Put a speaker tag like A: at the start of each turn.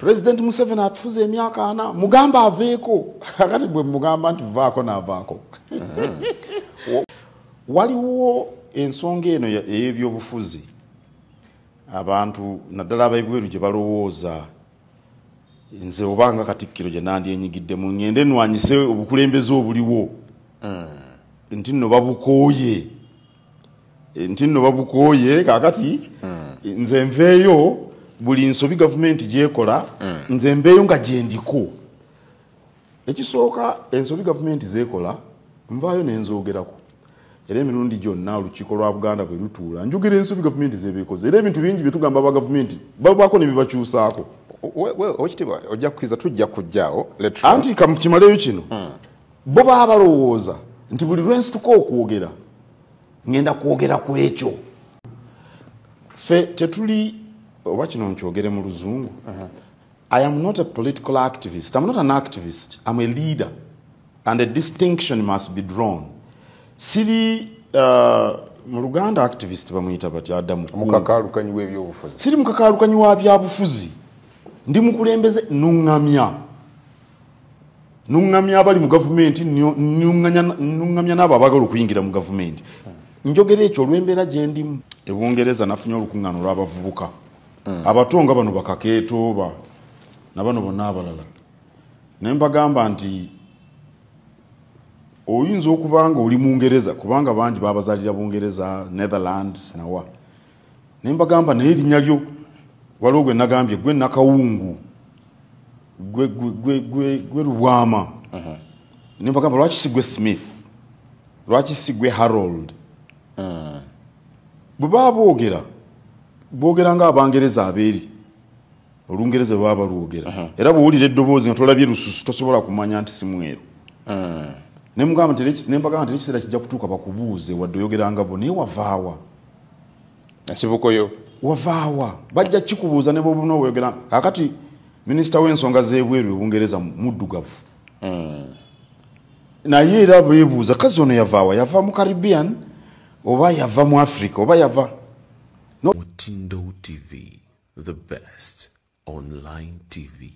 A: President Museveni atufuze emyaka 4 mugamba aveeko akati bwe mugamba nti vaako n'avaako. Waliwo ensonga eno ey'ebyobufuzi abantu naddala abaibweru gye balowooza nze obanga Katikkiro gye nandyenyigiddemu ngende nnwanyise obukulembeze obuliwo nti nno babukooye kakati nze nveeyo buli nsobi gavumenti gyekola nze mbeeyo nga gyendiko. Ekisooka ensobi gavumenti zeekola nvaayo nenzoogerako era emirundi gyonna olukiiko lwa Buganda bwe lutuula njogera ensobi gavumenti zeebeekoze era ebintu bingi bye tugamba aba gavumenti babaako ne bibakyusaako.
B: Okitiibwa ojja kukiriza tujja kujjaawo
A: anti kamukimaleyo kino bo baba balowooza nti buli lwensituka okwogera ngenda kwogera ku ekyo. Ffe tetuli oba kino nkyogere mu Luzungu. I am not a political activist. I'm not an activist. I'm a leader. And a distinction must be drawn. Siri mu Luganda activist bamuyita bati Adamu
B: mukakaalukanyi w'ebyobufuzi.
A: Siri mukakaalukanyi wa byabufuzi. Ndi mukulembeze nuŋŋamya abali mu gavumenti nuŋŋamya n'abo abagala okuyingira mu gavumenti. Njogera ekyo olw'embeera gye ndimu. Ebungereza nafunye olukuŋŋaano lw'abavubuka abato nga bano bakakeetooba na bano bonna abalala ne mbagamba nti oyinza okubanga oli Mungereza kubanga bangi babazaalira Bungereza, Netherlands nawa. Ne mbagamba naye erinnya lyo waliwo gwe nagambye gwe Nakawungu gwe Lubwama. Ne mbagamba lwaki si gwe Smith, lwaki si gwe Harold. Bwe baba boogera ng'Abangereza abeeri Olungereza bwe baba balwogera era bw'owulira eddoboozi nga tolabye lususu tosobola kumanya nti si mweru. Ne mbagamba nti ekiseera kijja kutuuka bakubuuze wadde oyogeranga bo naye wavaawa
B: Kibukoyo
A: wavaawa bajja kikubuuza ne bw'obuna oyogera. Kakati minisita w'ensonga z'ebweru Bungereza muddugavu naye era beebuuza kazi ono yava mu Caribbean oba yava mu Africa oba yava
C: Mutindo TV, the best online TV.